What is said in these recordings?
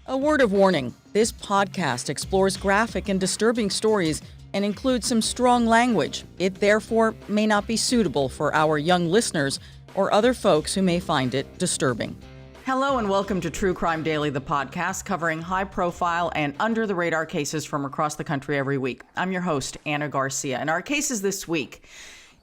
A word of warning, this podcast explores graphic and disturbing stories and includes some strong language. It therefore may not be suitable for our young listeners or other folks who may find it disturbing. Hello and welcome to True Crime Daily, the podcast covering high-profile and under-the-radar cases from across the country every week. I'm your host, Ana Garcia, and our cases this week: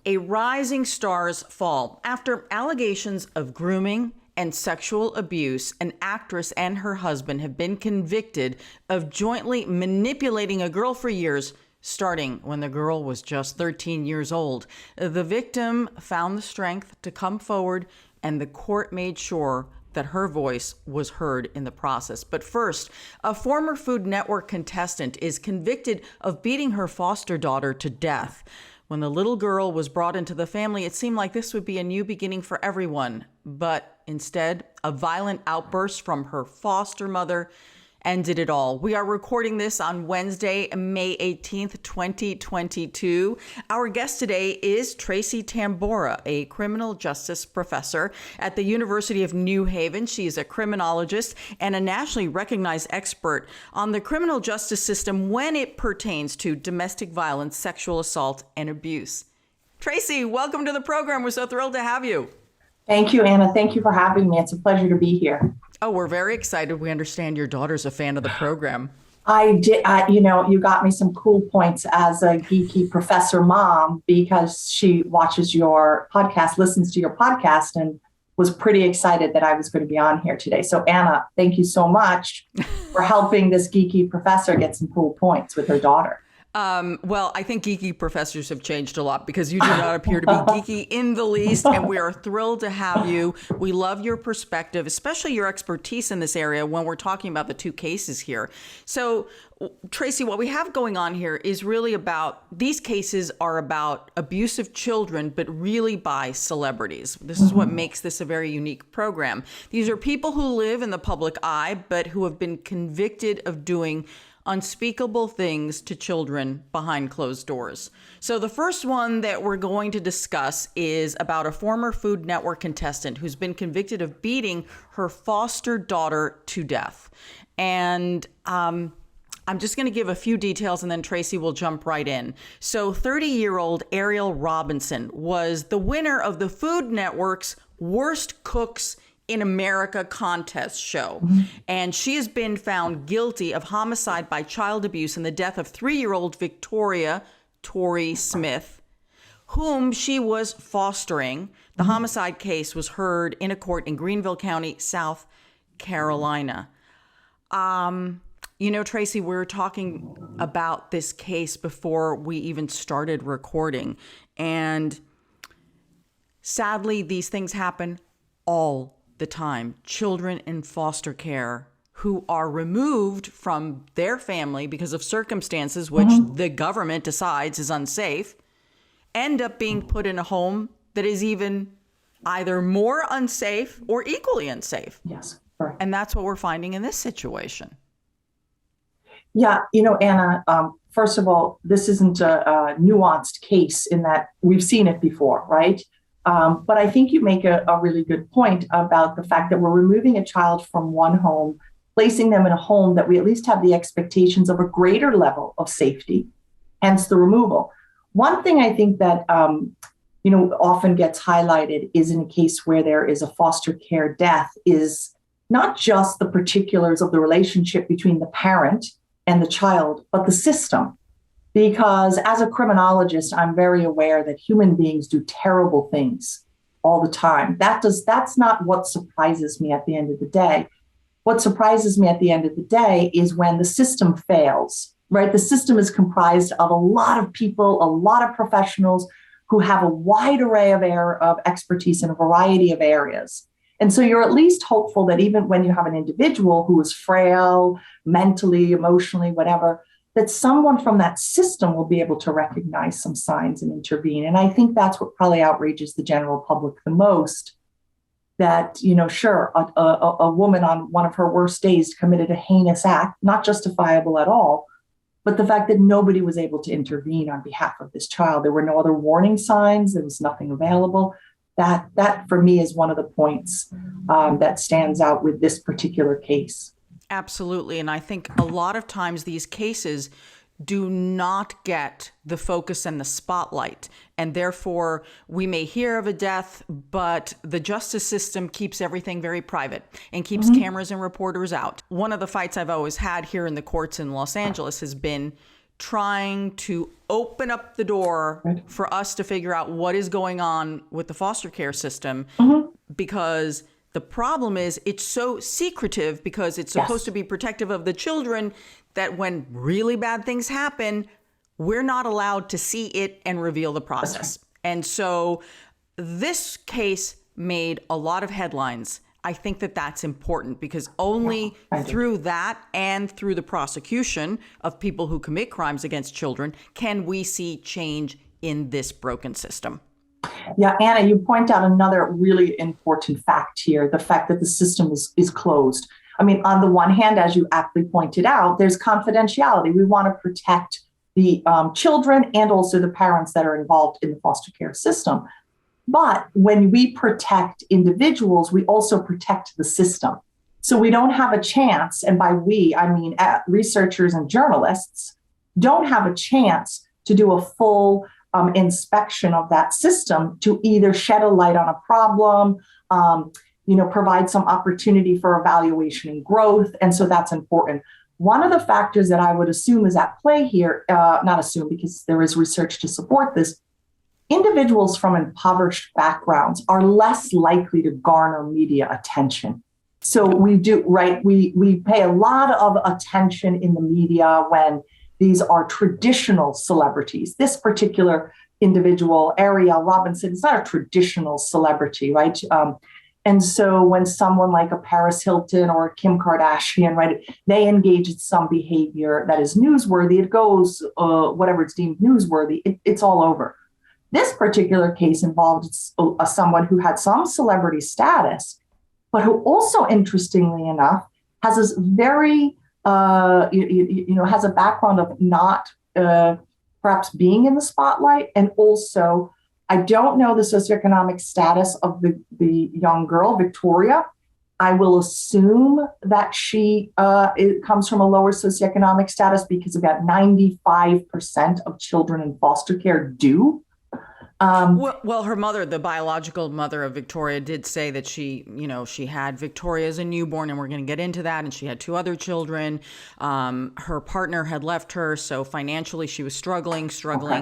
a rising star's fall. After allegations of grooming and sexual abuse, an actress and her husband have been convicted of jointly manipulating a girl for years, starting when the girl was just 13 years old. The victim found the strength to come forward, and the court made sure that her voice was heard in the process. But first, a former Food Network contestant is convicted of beating her foster daughter to death. When the little girl was brought into the family, it seemed like this would be a new beginning for everyone. But instead, a violent outburst from her foster mother ended it all. We are recording this on Wednesday, May 18th, 2022. Our guest today is Tracy Tamborra, a criminal justice professor at the University of New Haven. She is a criminologist and a nationally recognized expert on the criminal justice system when it pertains to domestic violence, sexual assault, and abuse. Tracy, welcome to the program. We're so thrilled to have you. Thank you, Anna. Thank you for having me. It's a pleasure to be here. Oh, we're very excited. We understand your daughter's a fan of the program. I did, you got me some cool points as a geeky professor mom, because she watches your podcast, listens to your podcast, and was pretty excited that I was going to be on here today. So Anna, thank you so much for helping this geeky professor get some cool points with her daughter. Well, I think geeky professors have changed a lot, because you do not appear to be geeky in the least, and we are thrilled to have you. We love your perspective, especially your expertise in this area when we're talking about the two cases here. So, Tracy, what we have going on here is really about, these cases are about abuse of children, but really by celebrities. This is what makes this a very unique program. These are people who live in the public eye, but who have been convicted of doing unspeakable things to children behind closed doors. So the first one that we're going to discuss is about a former Food Network contestant who's been convicted of beating her foster daughter to death. And I'm just going to give a few details, and then Tracy will jump right in. So 30-year-old Ariel Robinson was the winner of the Food Network's Worst Cooks in America contest show. And she has been found guilty of homicide by child abuse in the death of 3-year-old Victoria Torrey Smith, whom she was fostering. The homicide case was heard in a court in Greenville County, South Carolina. Tracy, we were talking about this case before we even started recording. And sadly, these things happen all the time. Children in foster care who are removed from their family because of circumstances which the government decides is unsafe, end up being put in a home that is even either more unsafe or equally unsafe. Yes, correct. And that's what we're finding in this situation. Yeah, Anna, first of all, this isn't a nuanced case in that we've seen it before, right? But I think you make a really good point about the fact that we're removing a child from one home, placing them in a home that we at least have the expectations of a greater level of safety, hence the removal. One thing I think that, often gets highlighted is in a case where there is a foster care death is not just the particulars of the relationship between the parent and the child, but the system. Because as a criminologist, I'm very aware that human beings do terrible things all the time. That's not what surprises me at the end of the day. What surprises me at the end of the day is when the system fails, right? The system is comprised of a lot of people, a lot of professionals who have a wide array of expertise in a variety of areas. And so you're at least hopeful that even when you have an individual who is frail, mentally, emotionally, whatever, that someone from that system will be able to recognize some signs and intervene. And I think that's what probably outrages the general public the most, that, sure, a woman on one of her worst days committed a heinous act, not justifiable at all, but the fact that nobody was able to intervene on behalf of this child. There were no other warning signs. There was nothing available. That for me is one of the points that stands out with this particular case. Absolutely. And I think a lot of times these cases do not get the focus and the spotlight. And therefore, we may hear of a death, but the justice system keeps everything very private and keeps cameras and reporters out. One of the fights I've always had here in the courts in Los Angeles has been trying to open up the door for us to figure out what is going on with the foster care system, because the problem is it's so secretive, because it's supposed to be protective of the children, that when really bad things happen, we're not allowed to see it and reveal the process. And so this case made a lot of headlines. I think that that's important, because only through that and through the prosecution of people who commit crimes against children can we see change in this broken system. Yeah, Anna, you point out another really important fact here, the fact that the system is closed. I mean, on the one hand, as you aptly pointed out, there's confidentiality. We want to protect the children and also the parents that are involved in the foster care system. But when we protect individuals, we also protect the system. So we don't have a chance, and by we, I mean researchers and journalists, don't have a chance to do a full inspection of that system to either shed a light on a problem, provide some opportunity for evaluation and growth. And so that's important. One of the factors that I would assume is at play here, not assume because there is research to support this, individuals from impoverished backgrounds are less likely to garner media attention. So we do, right? We pay a lot of attention in the media when these are traditional celebrities. This particular individual, Ariel Robinson, is not a traditional celebrity, right? And so when someone like a Paris Hilton or a Kim Kardashian, right, they engage in some behavior that is newsworthy, it goes, whatever it's deemed newsworthy, it's all over. This particular case involved someone who had some celebrity status, but who also, interestingly enough, has this very, has a background of not perhaps being in the spotlight. And also, I don't know the socioeconomic status of the young girl, Victoria. I will assume that she comes from a lower socioeconomic status, because about 95% of children in foster care do. Well, her mother, the biological mother of Victoria, did say that she had Victoria as a newborn, and we're going to get into that. And she had two other children. Her partner had left her, so financially she was struggling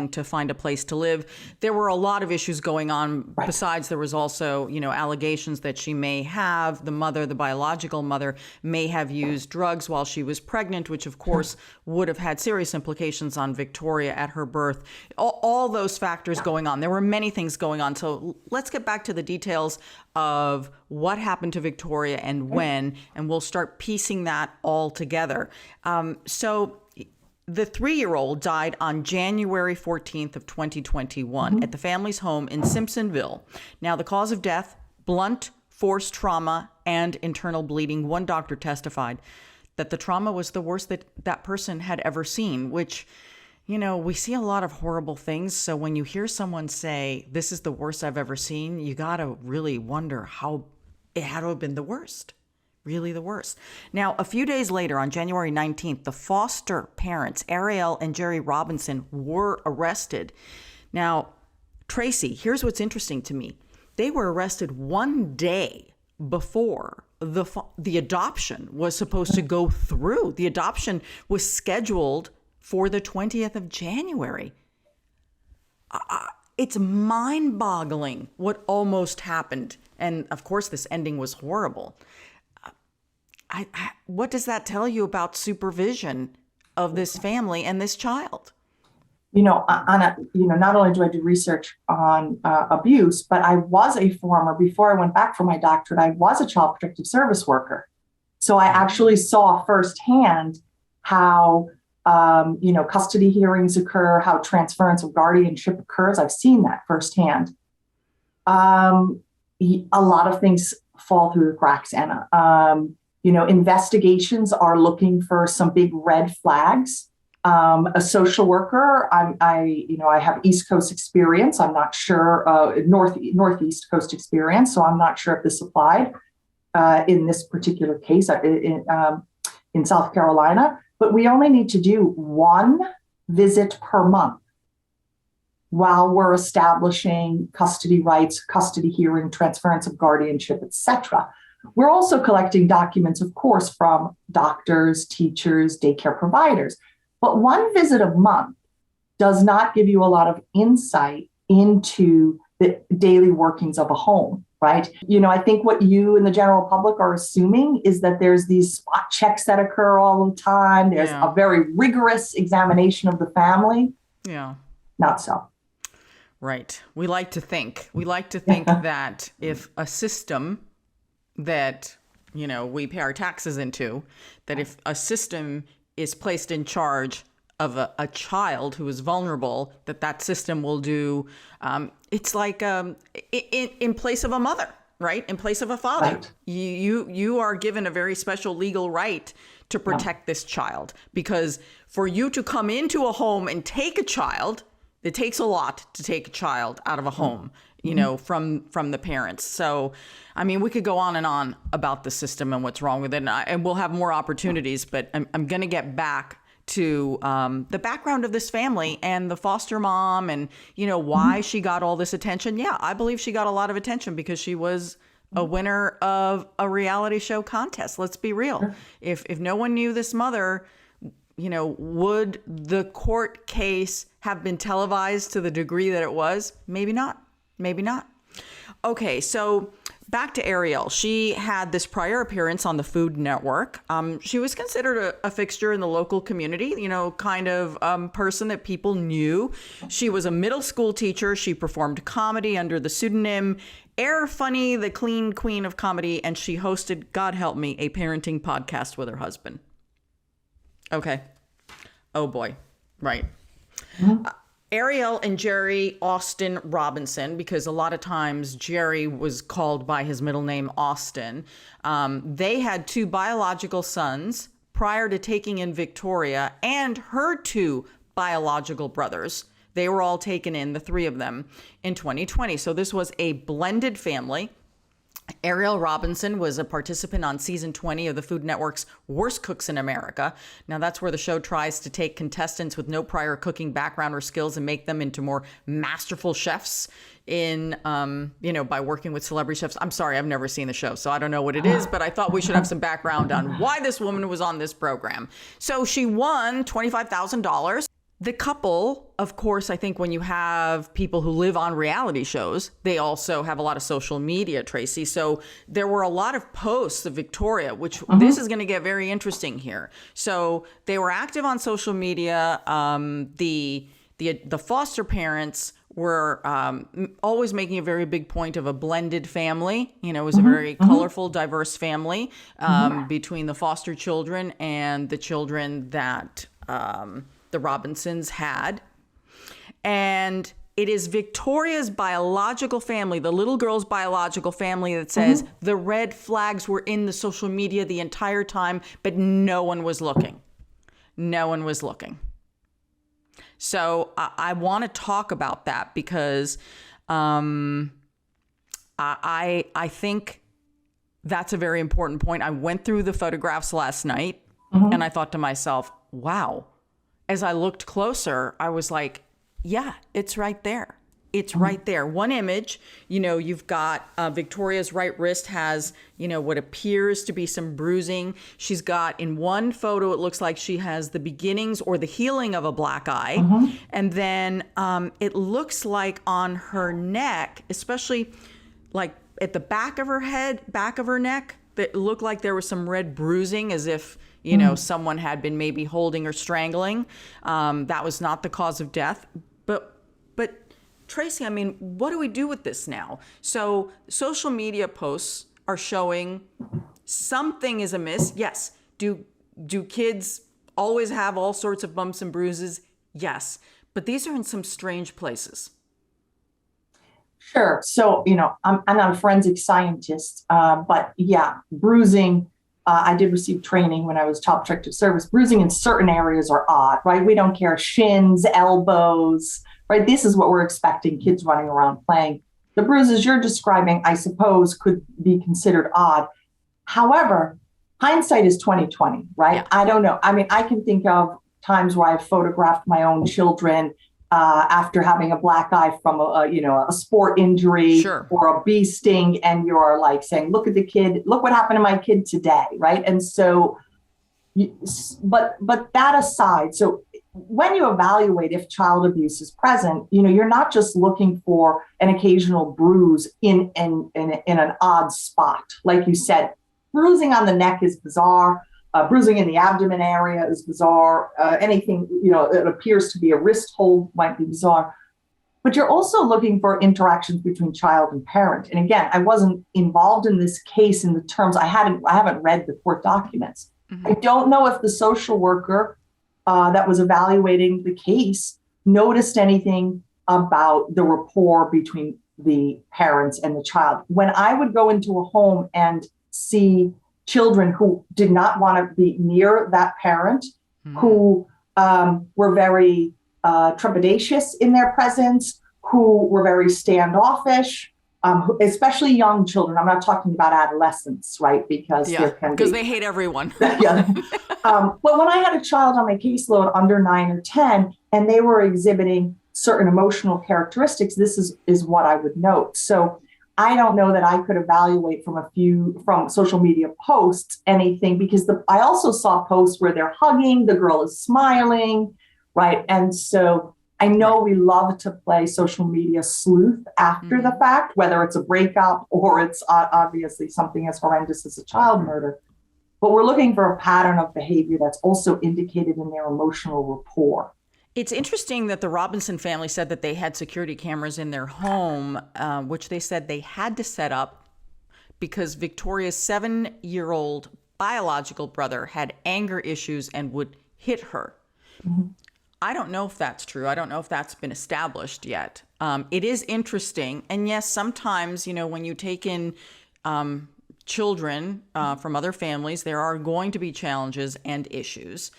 to find a place to live. There were a lot of issues going on. Besides, there was also, allegations that she may have, the biological mother may have used drugs while she was pregnant, which of course would have had serious implications on Victoria at her birth. All those factors going on. There were many things going on. So let's get back to the details of what happened to Victoria and when, and we'll start piecing that all together. So the 3-year-old died on January 14th of 2021 at the family's home in Simpsonville. Now, the cause of death, blunt force trauma and internal bleeding. One doctor testified that the trauma was the worst that person had ever seen, which, we see a lot of horrible things. So when you hear someone say, this is the worst I've ever seen, you got to really wonder how it had to have been the worst, really the worst. Now, a few days later, on January 19th, the foster parents, Ariel and Jerry Robinson, were arrested. Now, Tracy, here's what's interesting to me. They were arrested one day before the adoption was supposed to go through. The adoption was scheduled for the 20th of January. It's mind-boggling what almost happened. And of course, this ending was horrible. What does that tell you about supervision of this family and this child? Anna, not only do I do research on abuse, but I was before I went back for my doctorate, I was a child protective service worker. So I actually saw firsthand how custody hearings occur, how transference of guardianship occurs. I've seen that firsthand. A lot of things fall through the cracks, Anna. Investigations are looking for some big red flags. A social worker, I have East Coast experience. I'm not sure, Northeast Coast experience. So I'm not sure if this applied in this particular case. in South Carolina, but we only need to do one visit per month while we're establishing custody rights, custody hearing, transference of guardianship, etc. We're also collecting documents, of course, from doctors, teachers, daycare providers. But one visit a month does not give you a lot of insight into the daily workings of a home, right? I think what you and the general public are assuming is that there's these spot checks that occur all the time. There's a very rigorous examination of the family. Yeah. Not so. Right. We like to think that if a system that, we pay our taxes into, that if a system is placed in charge of a child who is vulnerable, that system will do, it's like in place of a mother, right? In place of a father. Right. You are given a very special legal right to protect this child, because for you to come into a home and take a child, it takes a lot to take a child out of a home, from the parents. So, I mean, we could go on and on about the system and what's wrong with it, and we'll have more opportunities, but I'm going to get back to the background of this family and the foster mom and, why she got all this attention. Yeah, I believe she got a lot of attention because she was a winner of a reality show contest. Let's be real. Sure. If no one knew this mother, would the court case have been televised to the degree that it was? Maybe not. Maybe not. Okay, so back to Ariel. She had this prior appearance on the Food Network. She was considered a fixture in the local community, kind of person that people knew. She was a middle school teacher. She performed comedy under the pseudonym Air Funny, the Clean Queen of Comedy, and she hosted, God help me, a parenting podcast with her husband. Okay. Oh boy. Right. Mm-hmm. Ariel and Jerry Austin Robinson, because a lot of times Jerry was called by his middle name Austin. They had two biological sons prior to taking in Victoria and her two biological brothers. They were all taken in, the three of them, in 2020. So this was a blended family. Ariel Robinson was a participant on season 20 of the Food Network's Worst Cooks in America. Now, that's where the show tries to take contestants with no prior cooking background or skills and make them into more masterful chefs by working with celebrity chefs. I'm sorry, I've never seen the show, so I don't know what it is, but I thought we should have some background on why this woman was on this program. So she won $25,000. The couple, of course, I think when you have people who live on reality shows, they also have a lot of social media, Tracy. So there were a lot of posts of Victoria, which this is going to get very interesting here. So they were active on social media. The foster parents were always making a very big point of a blended family. It was a very colorful, diverse family between the foster children and the children that the Robinsons had. And it is Victoria's biological family, the little girl's biological family, that says the red flags were in the social media the entire time, but no one was looking. No one was looking. So I want to talk about that because I think that's a very important point. I went through the photographs last night and I thought to myself, wow. As I looked closer, I was like, yeah, it's right there. It's right there. One image, you've got Victoria's right wrist has, what appears to be some bruising. She's got, in one photo, it looks like she has the beginnings or the healing of a black eye. And then it looks like on her neck, especially like at the back of her head, back of her neck, that looked like there was some red bruising as if, someone had been maybe holding or strangling. That was not the cause of death. But Tracy, I mean, what do we do with this now? So social media posts are showing something is amiss. Yes. Do kids always have all sorts of bumps and bruises? Yes. But these are in some strange places. Sure. So, I'm not a forensic scientist, but yeah, bruising. I did receive training when I was top detective service. Bruising in certain areas are odd, right? We don't care. Shins, elbows, right? This is what we're expecting, kids running around playing. The bruises you're describing, I suppose, could be considered odd. However, hindsight is 2020, right? Yeah. I don't know. I mean, I can think of times where I've photographed my own children after having a black eye from a sport injury Sure. or a bee sting, and you're like saying, "Look at the kid! Look what happened to my kid today!" Right? And so, but that aside, so when you evaluate if child abuse is present, you're not just looking for an occasional bruise in an odd spot, like you said. Bruising on the neck is bizarre. Bruising in the abdomen area is bizarre. Anything, that appears to be a wrist hold might be bizarre. But you're also looking for interactions between child and parent. And again, I wasn't involved in this case in the terms, I haven't read the court documents. Mm-hmm. I don't know if the social worker that was evaluating the case noticed anything about the rapport between the parents and the child. When I would go into a home and see children who did not want to be near that parent, mm-hmm. who were very trepidatious in their presence, who were very standoffish, especially young children. I'm not talking about adolescents, right? Because they hate everyone. Yeah. But when I had a child on my caseload under 9 or 10, and they were exhibiting certain emotional characteristics, this is what I would note. So I don't know that I could evaluate from social media posts anything, because I also saw posts where they're hugging, the girl is smiling, right? And so I know we love to play social media sleuth after mm-hmm. the fact, whether it's a breakup or it's obviously something as horrendous as a child murder. But we're looking for a pattern of behavior that's also indicated in their emotional rapport. It's interesting that the Robinson family said that they had security cameras in their home, which they said they had to set up because Victoria's 7-year-old biological brother had anger issues and would hit her. Mm-hmm. I don't know if that's true. I don't know if that's been established yet. It is interesting. And yes, sometimes, when you take in children from other families, there are going to be challenges and issues.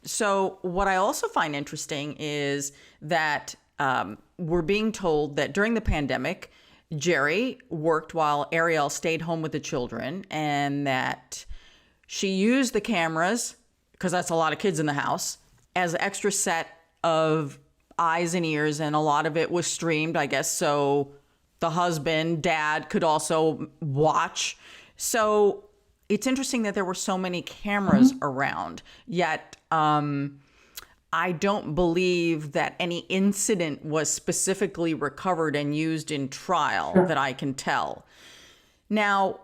So what I also find interesting is that we're being told that during the pandemic, Jerry worked while Ariel stayed home with the children, and that she used the cameras, because that's a lot of kids in the house, as an extra set of eyes and ears, and a lot of it was streamed, I guess, so the husband, dad, could also watch. So it's interesting that there were so many cameras mm-hmm. around, yet I don't believe that any incident was specifically recovered and used in trial that I can tell. Now,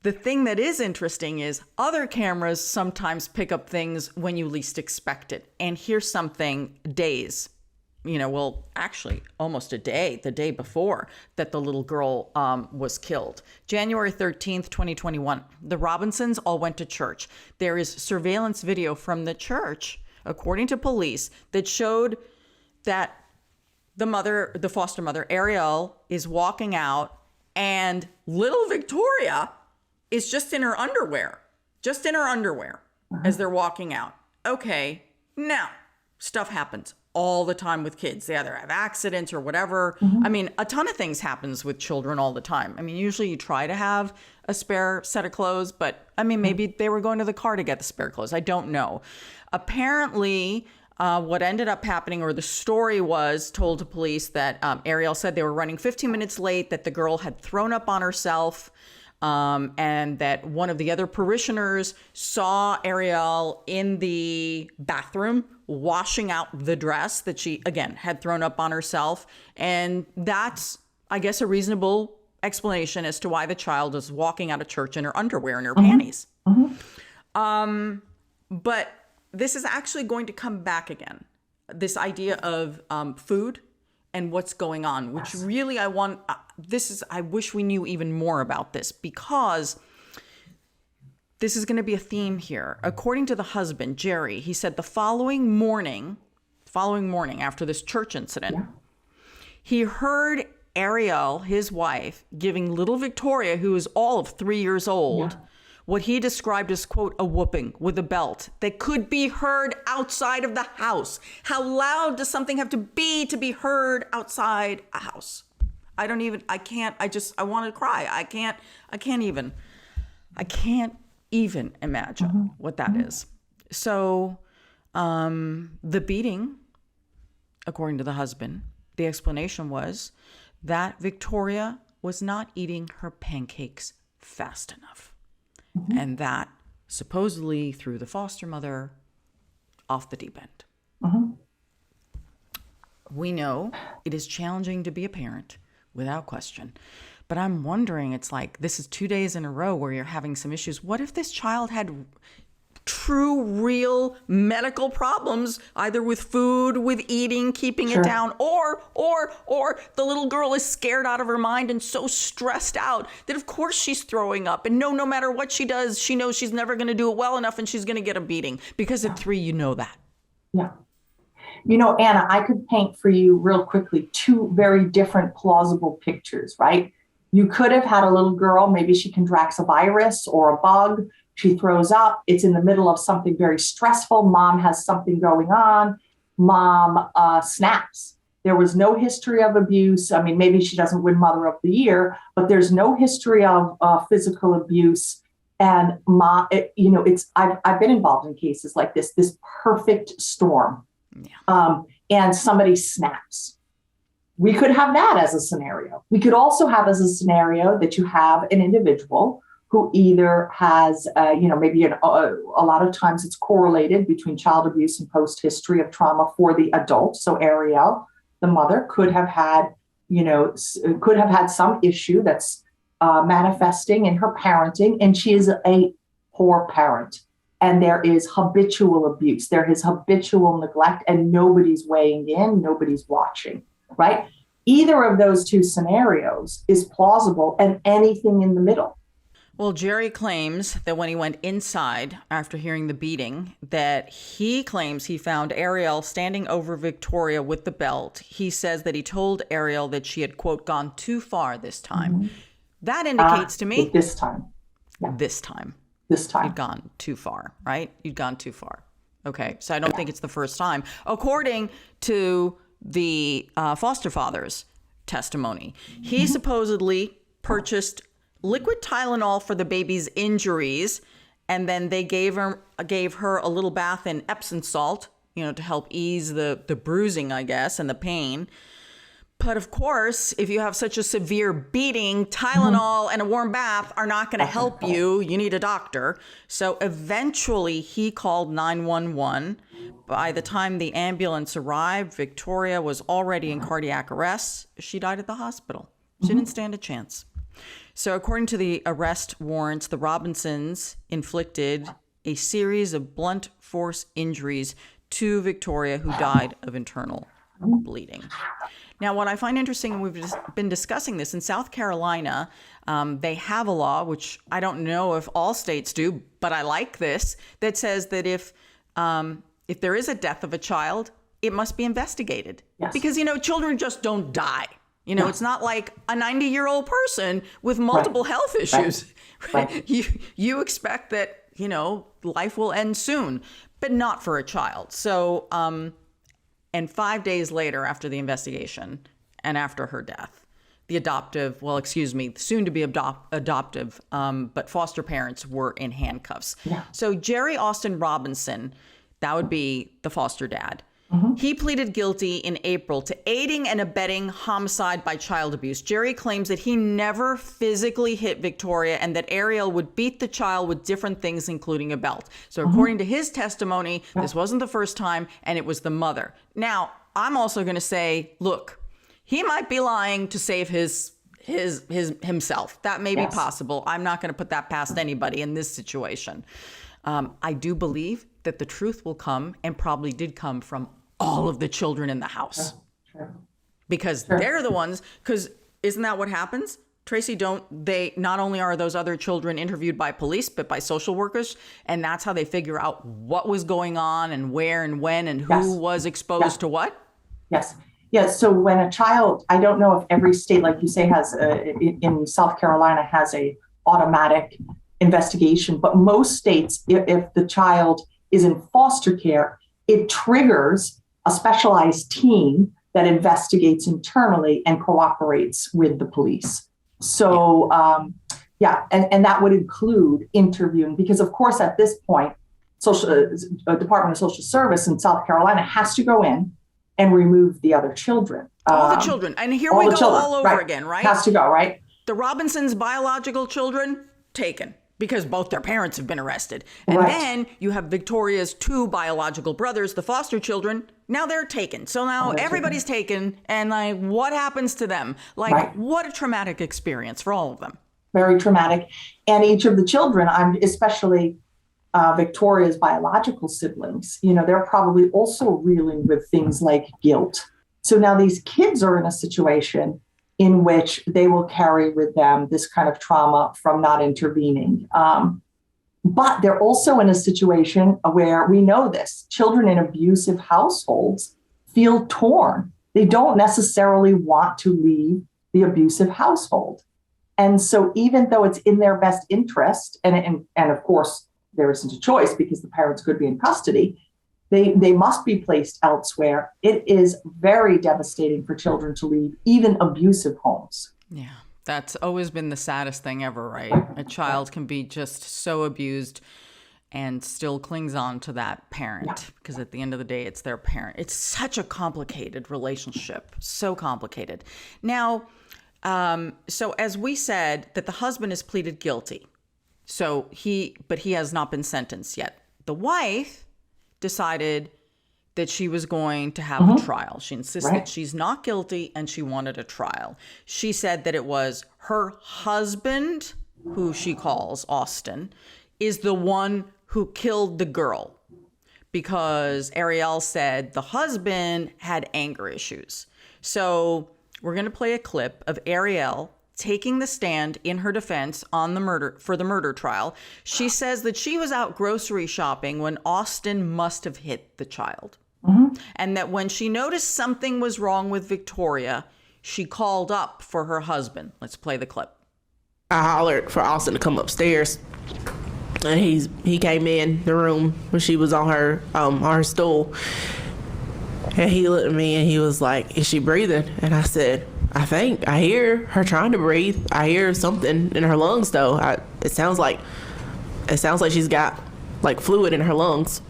the thing that is interesting is other cameras sometimes pick up things when you least expect it. And here's something actually almost a day, the day before that the little girl was killed. January 13th, 2021, the Robinsons all went to church. There is surveillance video from the church, according to police, that showed that the foster mother, Ariel, is walking out, and little Victoria is just in her underwear as they're walking out. Okay, now, stuff happens all the time with kids. They either have accidents or whatever. Mm-hmm. I mean, a ton of things happens with children all the time. I mean, usually you try to have a spare set of clothes, but I mean, maybe they were going to the car to get the spare clothes. I don't know. Apparently, what ended up happening, or the story was told to police, that Ariel said they were running 15 minutes late, that the girl had thrown up on herself, and that one of the other parishioners saw Ariel in the bathroom washing out the dress that she, again, had thrown up on herself. And that's, I guess, a reasonable explanation as to why the child is walking out of church in her underwear and her mm-hmm. panties. Mm-hmm. But this is actually going to come back again. This idea of food and what's going on, which really I wish we knew even more about this, because this is going to be a theme here. According to the husband, Jerry, he said the following morning after this church incident, he heard Ariel, his wife, giving little Victoria, who is all of 3 years old, what he described as, quote, a whooping with a belt that could be heard outside of the house. How loud does something have to be heard outside a house? I want to cry. I can't even. I can't even imagine what that is. So the beating, according to the husband, the explanation was that Victoria was not eating her pancakes fast enough. And that supposedly threw the foster mother off the deep end. We know it is challenging to be a parent, without question. But I'm wondering, it's like, this is 2 days in a row where you're having some issues. What if this child had true, real medical problems, either with food, with eating, keeping it down, or the little girl is scared out of her mind and so stressed out that of course she's throwing up. And no matter what she does, she knows she's never going to do it well enough and she's going to get a beating. Because at 3, you know that. Yeah. You know, Anna, I could paint for you real quickly 2 very different plausible pictures, right? You could have had a little girl, maybe she contracts a virus or a bug. She throws up. It's in the middle of something very stressful. Mom has something going on. Mom snaps. There was no history of abuse. I mean, maybe she doesn't win Mother of the Year, but there's no history of physical abuse. And I've been involved in cases like this perfect storm. And somebody snaps. We could have that as a scenario. We could also have as a scenario that you have an individual who either has, maybe a lot of times it's correlated between child abuse and post history of trauma for the adult. So Ariel, the mother, could have had some issue that's manifesting in her parenting, and she is a poor parent. And there is habitual abuse. There is habitual neglect, and nobody's weighing in, nobody's watching, right? Either of those 2 scenarios is plausible, and anything in the middle. Well, Jerry claims that when he went inside after hearing the beating, that he claims he found Ariel standing over Victoria with the belt. He says that he told Ariel that she had, quote, gone too far this time. That indicates to me... This time. Yeah. This time. You'd gone too far, right? You'd gone too far. Okay, so I don't think it's the first time. According to the foster father's testimony, he supposedly purchased liquid Tylenol for the baby's injuries, and then they gave her a little bath in Epsom salt, to help ease the bruising, I guess, and the pain. But of course, if you have such a severe beating, Tylenol and a warm bath are not going to help you. You need a doctor. So eventually he called 911. By the time the ambulance arrived, Victoria was already in cardiac arrest. She died at the hospital. She didn't stand a chance. So according to the arrest warrants, the Robinsons inflicted a series of blunt force injuries to Victoria, who died of internal bleeding. Now, what I find interesting, and we've been discussing this, in South Carolina, they have a law, which I don't know if all states do, but I like this, that says that if there is a death of a child, it must be investigated. Yes. Because, children just don't die. It's not like a 90-year-old person with multiple health issues. Right. You expect that, life will end soon, but not for a child. So, and 5 days later, after the investigation and after her death, soon to be adoptive, but foster parents were in handcuffs. Yeah. So Jerry Austin Robinson, that would be the foster dad. He pleaded guilty in April to aiding and abetting homicide by child abuse. Jerry claims that he never physically hit Victoria and that Ariel would beat the child with different things, including a belt. So according to his testimony, this wasn't the first time, and it was the mother. Now, I'm also going to say, look, he might be lying to save himself. That may be possible. I'm not going to put that past anybody in this situation. I do believe that the truth will come, and probably did come, from all of the children in the house. Because they're the ones, because isn't that what happens? Tracy, not only are those other children interviewed by police, but by social workers, and that's how they figure out what was going on and where and when and who was exposed to what? Yes. So when a child, I don't know if every state, like you say, has in South Carolina has a automatic investigation, but most states, if the child is in foster care, it triggers a specialized team that investigates internally and cooperates with the police. So, Yeah, and that would include interviewing, because of course at this point, Department of Social Service in South Carolina has to go in and remove the other children. All the children. And here all we the go children, all over again, right? Has to go, right? The Robinsons' biological children, taken, because both their parents have been arrested. And Right. then you have Victoria's 2 biological brothers, the foster children. Now they're taken. So now everybody's taken. And like, what happens to them? Like, Right. what a traumatic experience for all of them. Very traumatic. And each of the children, especially Victoria's biological siblings, they're probably also reeling with things like guilt. So now these kids are in a situation in which they will carry with them this kind of trauma from not intervening. But they're also in a situation where we know this. Children in abusive households feel torn. They don't necessarily want to leave the abusive household. And so even though it's in their best interest, and of course, there isn't a choice because the parents could be in custody, they must be placed elsewhere. It is very devastating for children to leave even abusive homes. Yeah, that's always been the saddest thing ever, right? A child can be just so abused and still clings on to that parent because at the end of the day, it's their parent. It's such a complicated relationship, so complicated. Now, so as we said, that the husband has pleaded guilty. But he has not been sentenced yet. The wife decided that she was going to have a trial. She insisted she's not guilty and she wanted a trial. She said that it was her husband, who she calls Austin, is the one who killed the girl because Ariel said the husband had anger issues. So we're going to play a clip of Ariel taking the stand in her defense on the murder trial. She says that she was out grocery shopping when Austin must have hit the child. And that when she noticed something was wrong with Victoria, she called up for her husband. Let's play the clip. I hollered for Austin to come upstairs, and he came in the room when she was on her stool, and he looked at me and he was like, "Is she breathing?" And I said, I hear her trying to breathe. I hear something in her lungs though. It sounds like she's got like fluid in her lungs.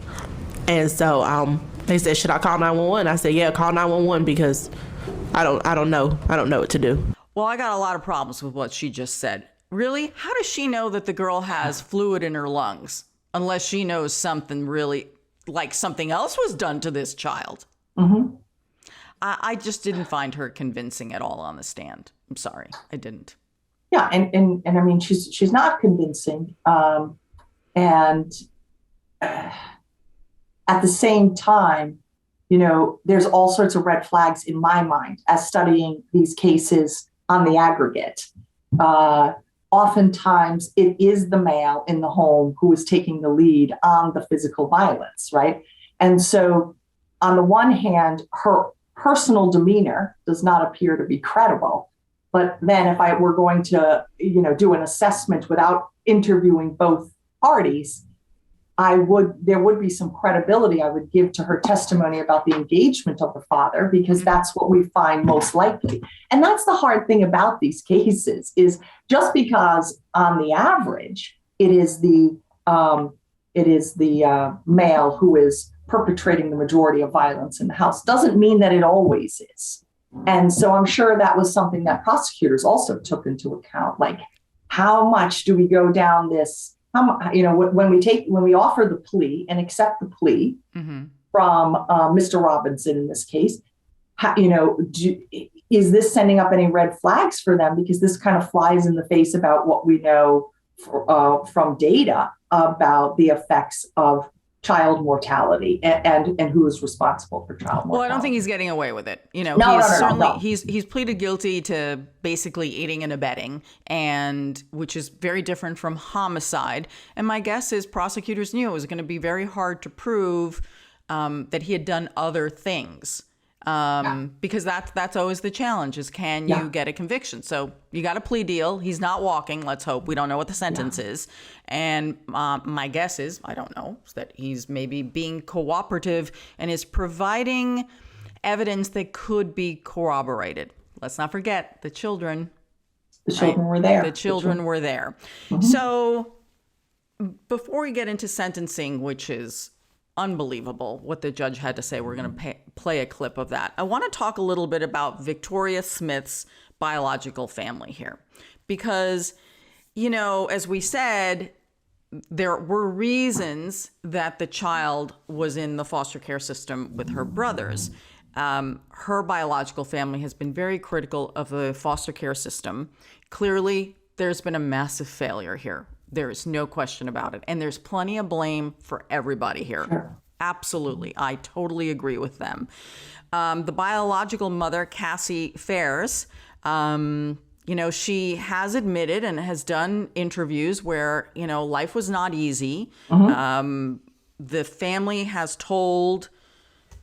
And so they said, "Should I call 911?" I said, "Yeah, call 911 because I don't know what to do." Well, I got a lot of problems with what she just said. Really? How does she know that the girl has fluid in her lungs unless she knows something really, like something else was done to this child? Mm-hmm. I just didn't find her convincing at all on the stand. I'm sorry, I didn't. Yeah, and I mean, she's not convincing. And at the same time, there's all sorts of red flags in my mind as studying these cases on the aggregate. Oftentimes, it is the male in the home who is taking the lead on the physical violence, right? And so, on the one hand, her personal demeanor does not appear to be credible. But then if I were going to, do an assessment without interviewing both parties, there would be some credibility I would give to her testimony about the engagement of the father, because that's what we find most likely. And that's the hard thing about these cases is just because on the average, it is the male who is perpetrating the majority of violence in the house doesn't mean that it always is. And so I'm sure that was something that prosecutors also took into account. Like, how much do we go down this? When we offer the plea and accept the plea from Mr. Robinson in this case, is this sending up any red flags for them? Because this kind of flies in the face about what we know from data about the effects of child mortality and who is responsible for child mortality. Well, I don't think he's getting away with it. No. He's pleaded guilty to basically aiding and abetting, and which is very different from homicide. And my guess is prosecutors knew it was going to be very hard to prove that he had done other things. Because that's always the challenge is can you get a conviction? So you got a plea deal. He's not walking. Let's hope. We don't know what the sentence is. And my guess is, I don't know, is that he's maybe being cooperative and is providing evidence that could be corroborated. Let's not forget the children. The children were there. The children were there. Mm-hmm. So before we get into sentencing, which is unbelievable what the judge had to say, we're going to play a clip of that. I want to talk a little bit about Victoria Smith's biological family here. Because, as we said, there were reasons that the child was in the foster care system with her brothers. Her biological family has been very critical of the foster care system. Clearly, there's been a massive failure here. There is no question about it. And there's plenty of blame for everybody here. Sure. Absolutely. I totally agree with them. The biological mother, Cassie Fares, she has admitted and has done interviews where, life was not easy. The family has told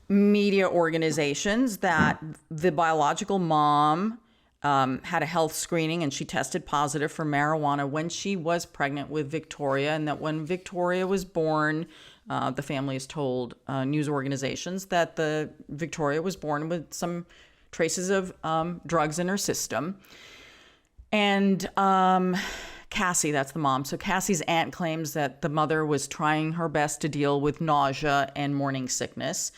media organizations that the biological mom had a health screening and she tested positive for marijuana when she was pregnant with Victoria, and that when Victoria was born, the family has told news organizations that Victoria was born with some traces of drugs in her system. And Cassie, that's the mom. So Cassie's aunt claims that the mother was trying her best to deal with nausea and morning sickness,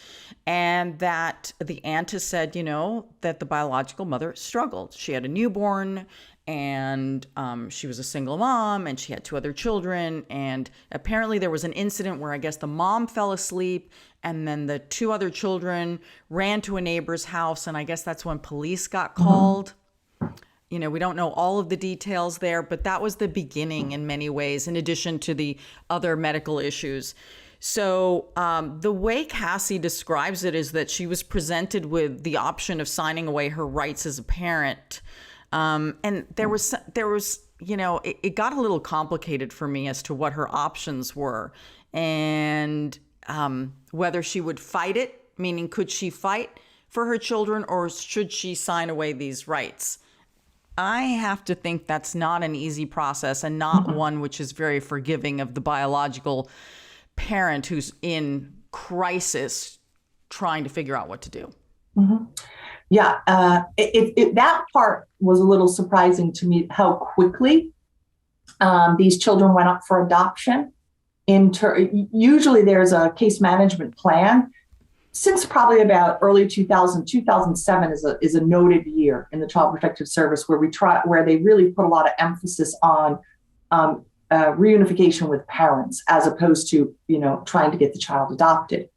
and that the aunt has said, that the biological mother struggled. She had a newborn, and she was a single mom, and she had 2 other children. And apparently there was an incident where I guess the mom fell asleep, and then the 2 other children ran to a neighbor's house, and I guess that's when police got called. We don't know all of the details there, but that was the beginning in many ways, in addition to the other medical issues. So the way Cassie describes it is that she was presented with the option of signing away her rights as a parent. And there was, it got a little complicated for me as to what her options were, and whether she would fight it, meaning could she fight for her children, or should she sign away these rights? I have to think that's not an easy process, and not one which is very forgiving of the biological parent who's in crisis trying to figure out what to do. Mm-hmm. Yeah, that part was a little surprising to me, how quickly these children went up for adoption. Usually there's a case management plan. Since probably about early 2007 is a noted year in the Child Protective Service where they really put a lot of emphasis on reunification with parents, as opposed to, trying to get the child adopted.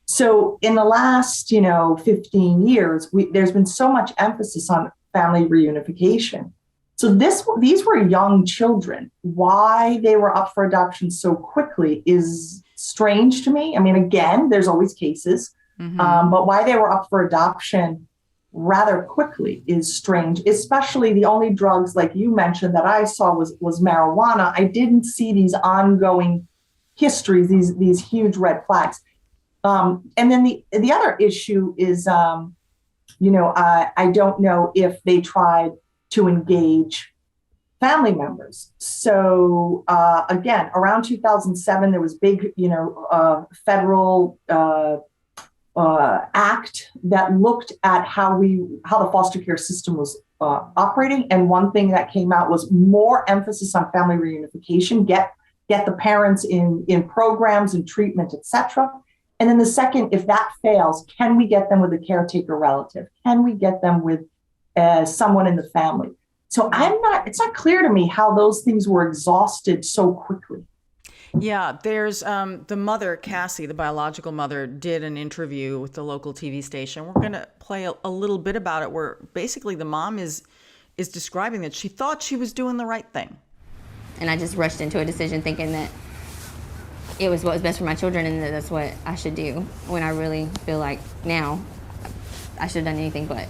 So in the last, 15 years, there's been so much emphasis on family reunification. So these were young children. Why they were up for adoption so quickly is strange to me. I mean, again, there's always cases, but why they were up for adoption rather quickly is strange, especially the only drugs, like you mentioned, that I saw was marijuana. I didn't see these ongoing histories, these huge red flags. And then the other issue is, I don't know if they tried to engage family members. So again, around 2007, there was big, federal act that looked at how the foster care system was operating. And one thing that came out was more emphasis on family reunification, get the parents in programs and treatment, etc. And then the second, if that fails, can we get them with a caretaker relative? Can we get them with someone in the family? So it's not clear to me how those things were exhausted so quickly. Yeah, there's the mother, Cassie, the biological mother, did an interview with the local TV station. We're going to play a little bit about it, where basically the mom is describing that she thought she was doing the right thing. And I just rushed into a decision thinking that it was what was best for my children and that that's what I should do, when I really feel like now I should have done anything but.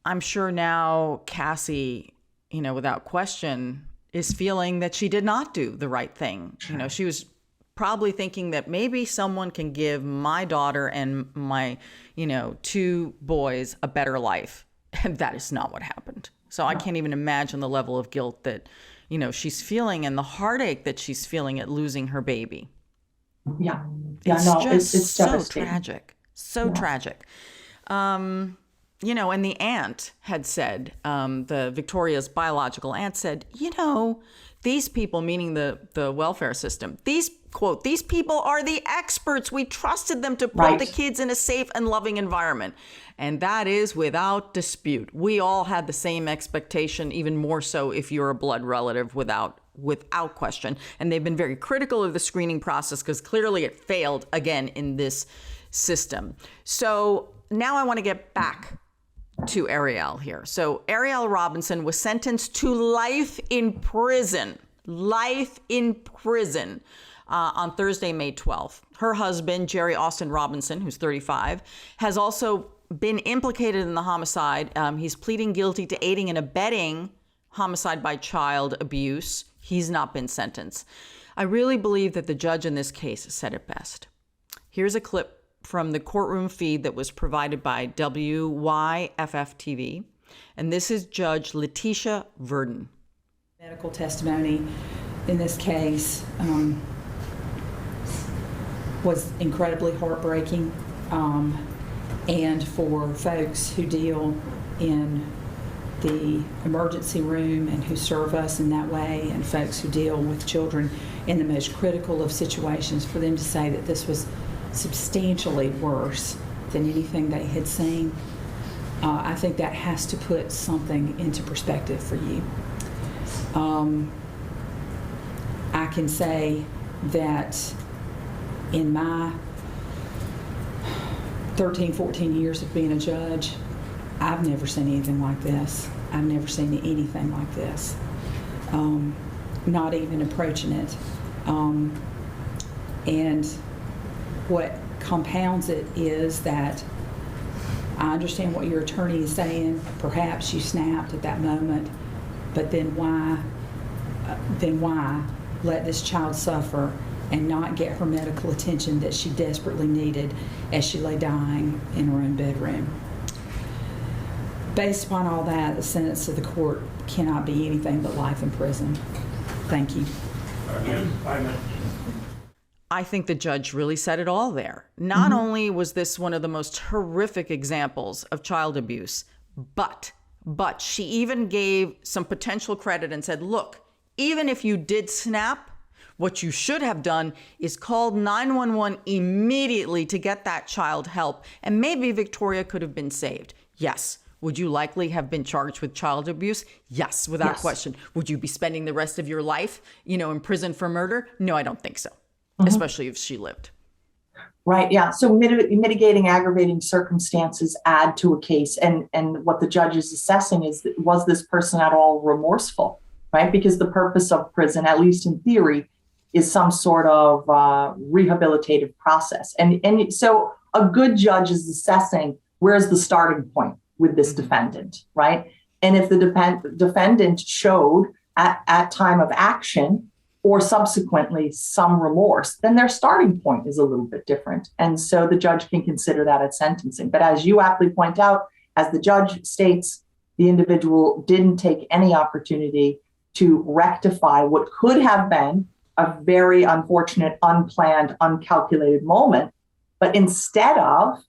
I'm sure now Cassie, without question, is feeling that she did not do the right thing. Sure. She was probably thinking that maybe someone can give my daughter and my, 2 boys a better life. And that is not what happened. So I can't even imagine the level of guilt that, she's feeling, and the heartache that she's feeling at losing her baby. It's so devastating. tragic. So tragic. And the aunt had said, the Victoria's biological aunt said, these people, meaning the welfare system, these people are the experts. We trusted them to put the kids in a safe and loving environment. And that is without dispute. We all had the same expectation, even more so if you're a blood relative, without question. And they've been very critical of the screening process because clearly it failed again in this system. So now I want to get back to Ariel here. So Ariel Robinson was sentenced to life in prison on Thursday, May 12th. Her husband, Jerry Austin Robinson, who's 35, has also been implicated in the homicide. He's pleading guilty to aiding and abetting homicide by child abuse. He's not been sentenced. I really believe that the judge in this case said it best. Here's a clip from the courtroom feed that was provided by WYFF-TV. And this is Judge Letitia Verdon. Medical testimony in this case was incredibly heartbreaking. And for folks who deal in the emergency room and who serve us in that way, and folks who deal with children in the most critical of situations, for them to say that this was substantially worse than anything they had seen, I think that has to put something into perspective for you. I can say that in my 13, 14 years of being a judge, I've never seen anything like this. I've never seen anything like this. Not even approaching it. And what compounds it is that I understand what your attorney is saying. Perhaps you snapped at that moment, but then why let this child suffer and not get her medical attention that she desperately needed as she lay dying in her own bedroom? Based upon all that, the sentence of the court cannot be anything but life in prison. Thank you. I think the judge really said it all there. Not only was this one of the most horrific examples of child abuse, but she even gave some potential credit and said, look, even if you did snap, what you should have done is called 911 immediately to get that child help, and maybe Victoria could have been saved. Yes. Would you likely have been charged with child abuse? Yes, without question. Would you be spending the rest of your life, in prison for murder? No, I don't think so, especially if she lived. Right, yeah. So mitigating, aggravating circumstances add to a case. And what the judge is assessing is, was this person at all remorseful, right? Because the purpose of prison, at least in theory, is some sort of rehabilitative process. And so a good judge is assessing, where's the starting point with this defendant, right? And if the defendant showed at time of action or subsequently some remorse, then their starting point is a little bit different. And so the judge can consider that at sentencing. But as you aptly point out, as the judge states, the individual didn't take any opportunity to rectify what could have been a very unfortunate, unplanned, uncalculated moment. But instead of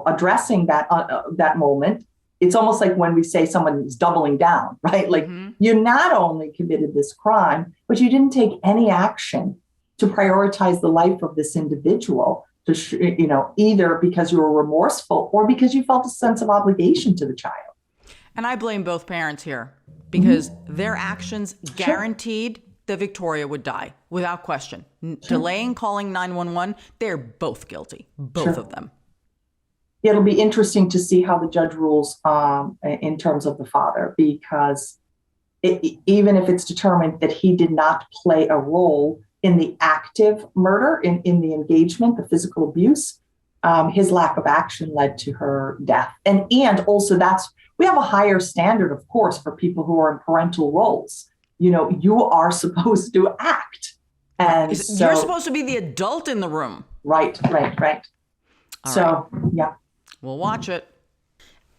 addressing that moment, it's almost like when we say someone is doubling down, right? Like you not only committed this crime, but you didn't take any action to prioritize the life of this individual, to either because you were remorseful or because you felt a sense of obligation to the child. And I blame both parents here because their actions guaranteed that Victoria would die without question. Delaying calling 911, they're both guilty, both of them. It'll be interesting to see how the judge rules in terms of the father, because even if it's determined that he did not play a role in the active murder, in the engagement, the physical abuse, his lack of action led to her death. And also we have a higher standard, of course, for people who are in parental roles. You are supposed to act. And so, you're supposed to be the adult in the room. Right. Yeah. We'll watch it.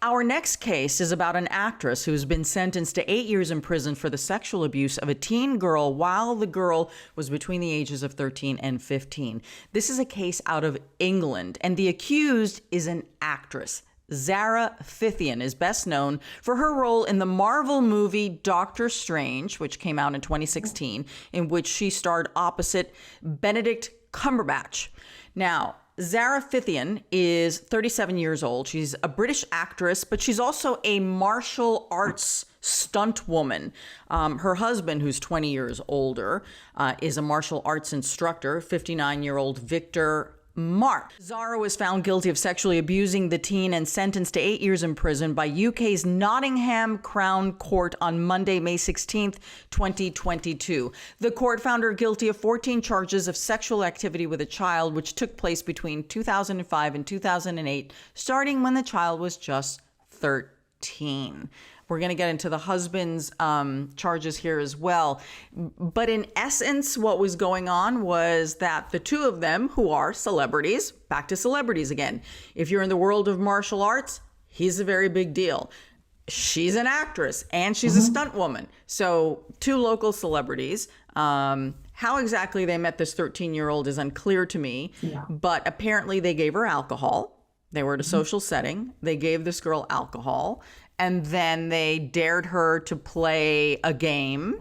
Our next case is about an actress who's been sentenced to 8 years in prison for the sexual abuse of a teen girl while the girl was between the ages of 13 and 15. This is a case out of England, and the accused is an actress. Zara Fithian is best known for her role in the Marvel movie Doctor Strange, which came out in 2016, in which she starred opposite Benedict Cumberbatch. Now, Zara Fithian is 37 years old. She's a British actress, but she's also a martial arts stunt woman. Her husband, who's 20 years older, is a martial arts instructor, 59-year-old Victor Mark. Zara was found guilty of sexually abusing the teen and sentenced to 8 years in prison by UK's Nottingham Crown Court on Monday, May 16th, 2022. The court found her guilty of 14 charges of sexual activity with a child, which took place between 2005 and 2008, starting when the child was just 13. We're going to get into the husband's charges here as well. But in essence, what was going on was that the two of them, who are celebrities, back to celebrities again. If you're in the world of martial arts, he's a very big deal. She's an actress and she's a stunt woman. So two local celebrities. How exactly they met this 13-year-old is unclear to me. Yeah. But apparently they gave her alcohol. They were at a social setting. They gave this girl alcohol. And then they dared her to play a game.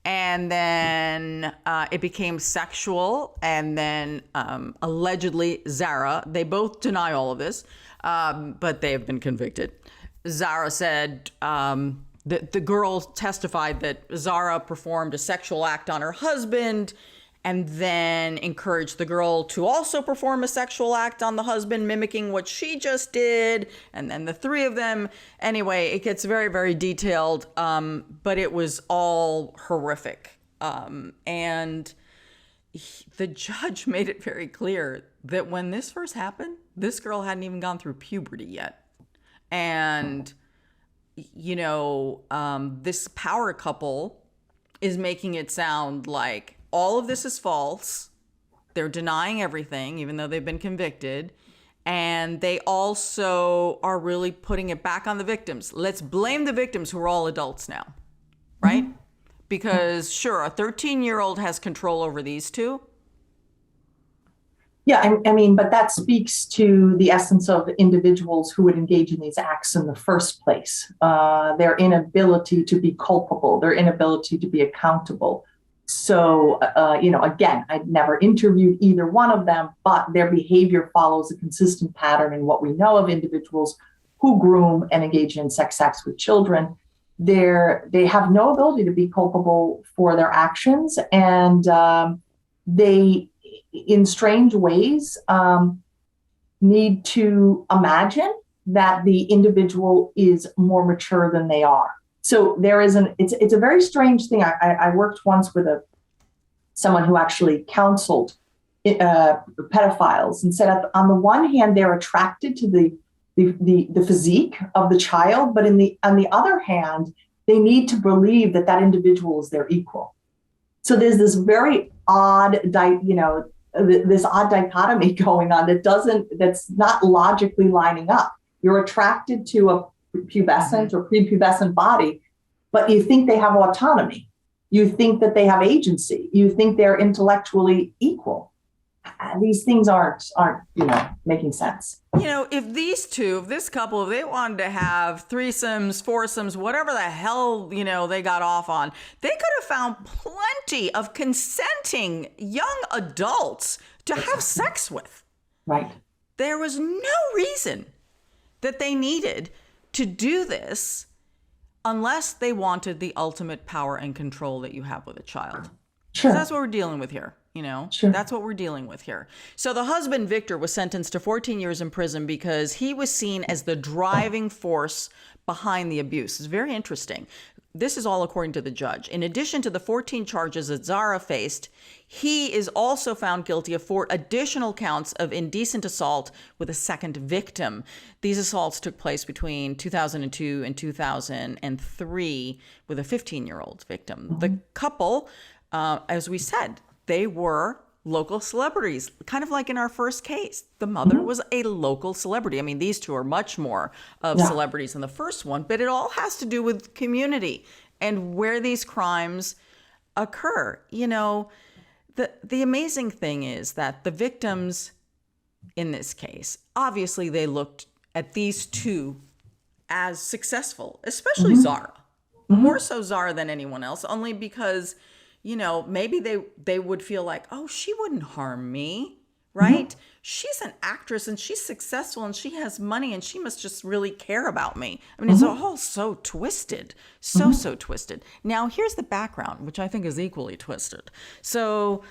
And then it became sexual. And then allegedly Zara, they both deny all of this, but they have been convicted. Zara said that the girl testified that Zara performed a sexual act on her husband and then encouraged the girl to also perform a sexual act on the husband, mimicking what she just did. And then the three of them, anyway, it gets very, very detailed, but it was all horrific. And the judge made it very clear that when this first happened, this girl hadn't even gone through puberty yet. And, you know, this power couple is making it sound like all of this is false. They're denying everything, even though they've been convicted. And they also are really putting it back on the victims. Let's blame the victims who are all adults now, right? Because sure, a 13-year-old has control over these two. Yeah, I mean, but that speaks to the essence of individuals who would engage in these acts in the first place. Their inability to be culpable, their inability to be accountable. So, again, I'd never interviewed either one of them, but their behavior follows a consistent pattern in what we know of individuals who groom and engage in sex acts with children. They have no ability to be culpable for their actions, and they, in strange ways, need to imagine that the individual is more mature than they are. So there is it's a very strange thing. I worked once with someone who actually counseled pedophiles and said, on the one hand, they're attracted to the physique of the child, but on the other hand, they need to believe that individual is their equal. So there's this very odd, this odd dichotomy going on that's not logically lining up. You're attracted to a pubescent or prepubescent body, but you think they have autonomy. You think that they have agency. You think they're intellectually equal. These things aren't making sense. If this couple, if they wanted to have threesomes, foursomes, whatever the hell, they got off on, they could have found plenty of consenting young adults to have sex with. Right. There was no reason that they needed to do this unless they wanted the ultimate power and control that you have with a child. Sure. That's what we're dealing with here. Sure. That's what we're dealing with here. So the husband, Victor, was sentenced to 14 years in prison because he was seen as the driving force behind the abuse. It's very interesting. This is all according to the judge. In addition to the 14 charges that Zara faced, he is also found guilty of 4 additional counts of indecent assault with a second victim. These assaults took place between 2002 and 2003 with a 15-year-old victim. Mm-hmm. The couple, as we said, they were local celebrities, kind of like in our first case. The mother was a local celebrity. I mean, these two are much more of celebrities than the first one, but it all has to do with community and where these crimes occur. The amazing thing is that the victims in this case, obviously they looked at these two as successful, especially Zara. More so Zara than anyone else, only because, maybe they would feel like, oh, she wouldn't harm me, right? She's an actress and she's successful and she has money and she must just really care about me. I mean, it's all so twisted, so twisted. Now, here's the background, which I think is equally twisted. So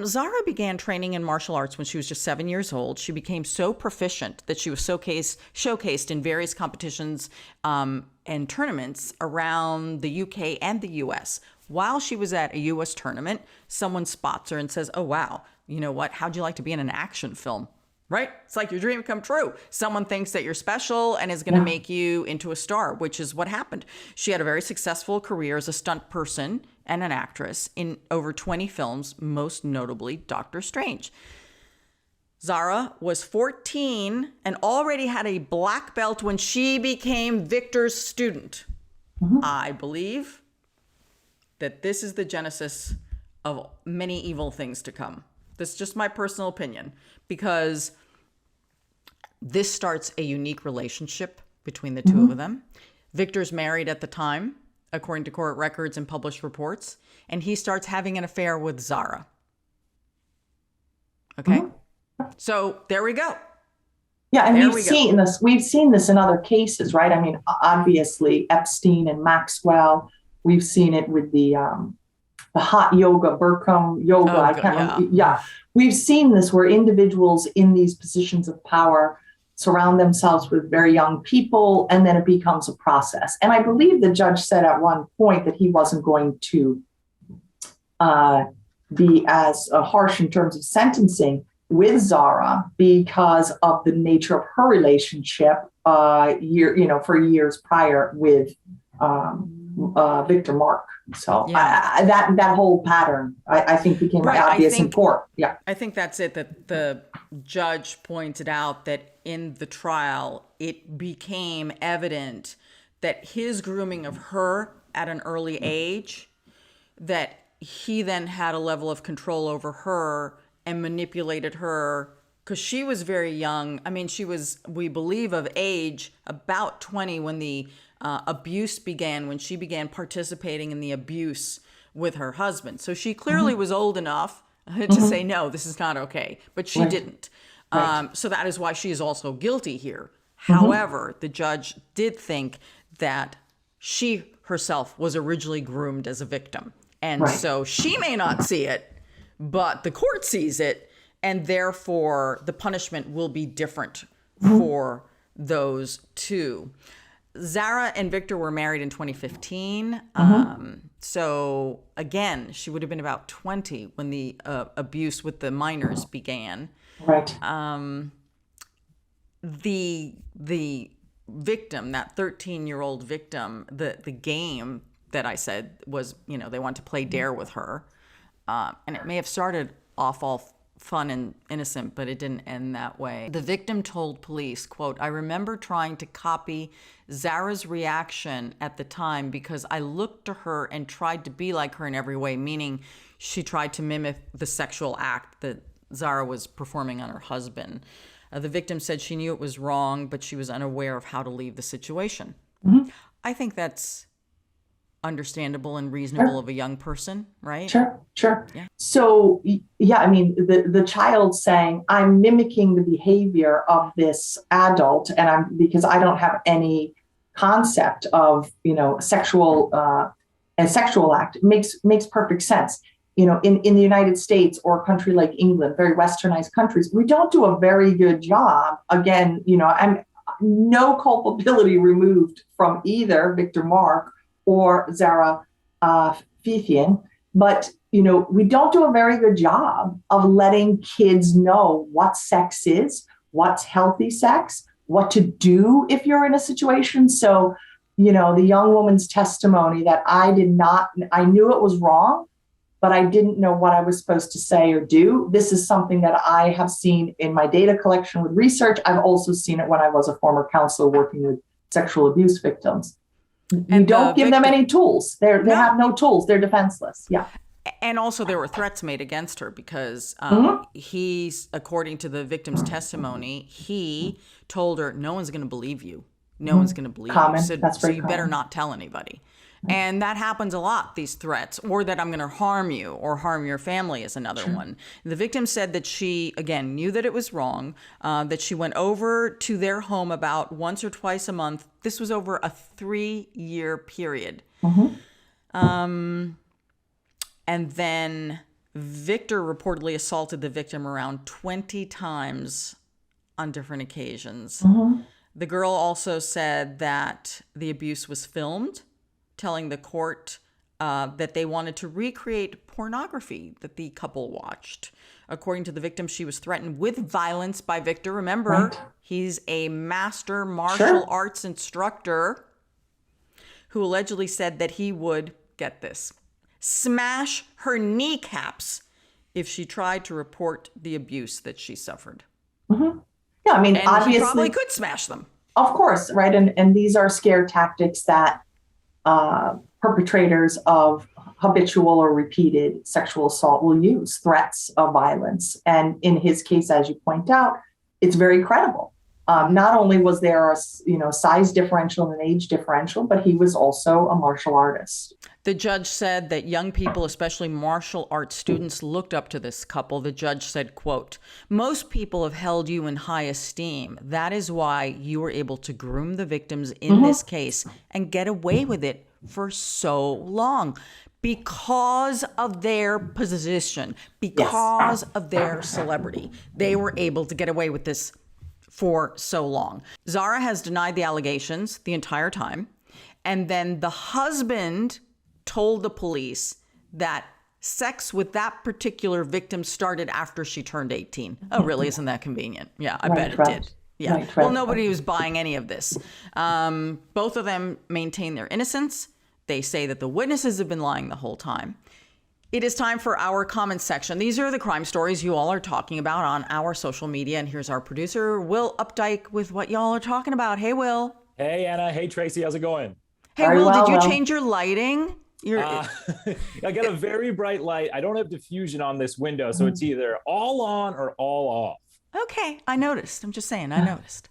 Zara began training in martial arts when she was just 7 years old. She became so proficient that she was showcased in various competitions and tournaments around the UK and the US. While she was at a US tournament, someone spots her and says, oh, wow, you know what? How'd you like to be in an action film? Right? It's like your dream come true. Someone thinks that you're special and is going to make you into a star, which is what happened. She had a very successful career as a stunt person and an actress in over 20 films, most notably Doctor Strange. Zara was 14 and already had a black belt when she became Victor's student. I believe that this is the genesis of many evil things to come. That's just my personal opinion, because this starts a unique relationship between the two of them. Victor's married at the time, according to court records and published reports, and he starts having an affair with Zara. Okay? So there we go. Yeah, and we've seen this. We've seen this in other cases, right? I mean, obviously Epstein and Maxwell. We've seen it with the hot yoga, Bikram yoga. I can't remember. Yeah, we've seen this where individuals in these positions of power surround themselves with very young people, and then it becomes a process. And I believe the judge said at one point that he wasn't going to be as harsh in terms of sentencing with Zara because of the nature of her relationship for years prior with Victor Mark. So that whole pattern, I think, became obvious in court. Yeah, I think that's it. That the judge pointed out that in the trial, it became evident that his grooming of her at an early age, that he then had a level of control over her and manipulated her because she was very young. I mean, she was, we believe, of age about 20 when the abuse began, when she began participating in the abuse with her husband. So she clearly was old enough to say, no, this is not okay. But she didn't. So that is why she is also guilty here. However, the judge did think that she herself was originally groomed as a victim. And so she may not see it, but the court sees it. And therefore, the punishment will be different for those two. Zara and Victor were married in 2015. So again, she would have been about 20 when the abuse with the minors began. Right. The victim, that 13-year-old victim, the game that I said was, they want to play dare with her. And it may have started off all fun and innocent, but it didn't end that way. The victim told police, quote, "I remember trying to copy Zara's reaction at the time because I looked to her and tried to be like her in every way," meaning she tried to mimic the sexual act that Zara was performing on her husband. The victim said she knew it was wrong, but she was unaware of how to leave the situation. I think that's understandable and reasonable of a young person, right? Sure. Yeah. So, I mean, the child saying, I'm mimicking the behavior of this adult, and because I don't have any concept of, a sexual act makes perfect sense. In the United States or a country like England, very westernized countries, we don't do a very good job. Again, I'm no culpability removed from either Victor Mark or Zara Fithian, but we don't do a very good job of letting kids know what sex is, what's healthy sex, what to do if you're in a situation. So, the young woman's testimony that I knew it was wrong, but I didn't know what I was supposed to say or do. This is something that I have seen in my data collection with research. I've also seen it when I was a former counselor working with sexual abuse victims. You don't give them any tools. They have no tools. They're defenseless. Yeah. And also there were threats made against her because he's, according to the victim's testimony, he told her, no one's going to believe you. No one's going to believe you. So, That's very you better common. not tell anybody. And that happens a lot, these threats, or that I'm going to harm you or harm your family is another one. The victim said that she, again, knew that it was wrong, that she went over to their home about once or twice a month. This was over a 3-year period. And then Victor reportedly assaulted the victim around 20 times on different occasions. The girl also said that the abuse was filmed, telling the court that they wanted to recreate pornography that the couple watched. According to the victim, she was threatened with violence by Victor. Remember, he's a master martial arts instructor who allegedly said that he would, get this, smash her kneecaps if she tried to report the abuse that she suffered. Yeah, I mean, And obviously, he probably could smash them. of course, right? And these are scare tactics that perpetrators of habitual or repeated sexual assault will use, threats of violence. And in his case, as you point out, it's very credible. Not only was there a size differential and an age differential, but he was also a martial artist. The judge said that young people, especially martial arts students, looked up to this couple. The judge said, quote, most people have held you in high esteem. That is why you were able to groom the victims in this case and get away with it for so long because of their position, because of their celebrity. They were able to get away with this for so long. Zara has denied the allegations the entire time. And then the husband told the police that sex with that particular victim started after she turned 18. Oh, really? Isn't that convenient? Yeah, I bet it did. Yeah. Well, nobody was buying any of this. Both of them maintain their innocence. They say that the witnesses have been lying the whole time. It is time for our comments section. These are the crime stories you all are talking about on our social media. And here's our producer, Will Updike, with what y'all are talking about. Hey, Will. Hey, Anna. Hey, Tracy. How's it going? Hey, Will, did you change your lighting? I got a very bright light. I don't have diffusion on this window, so it's either all on or all off. Okay, I noticed. I'm just saying, I noticed.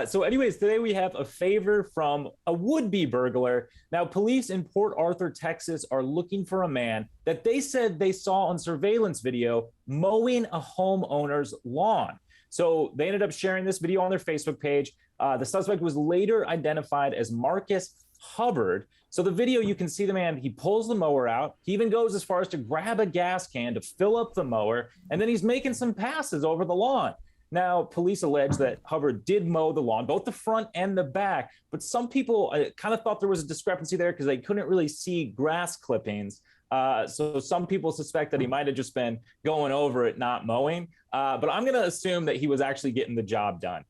So anyways, today we have a favor from a would-be burglar. Now, police in Port Arthur, Texas are looking for a man that they said they saw on surveillance video mowing a homeowner's lawn. So they ended up sharing this video on their Facebook page. The suspect was later identified as Marcus Hubbard. So the video, you can see the man, he pulls the mower out. He even goes as far as to grab a gas can to fill up the mower, and then he's making some passes over the lawn. Now, police allege that Hubbard did mow the lawn, both the front and the back, but some people kind of thought there was a discrepancy there because they couldn't really see grass clippings. So some people suspect that he might have just been going over it, not mowing. But I'm going to assume that he was actually getting the job done.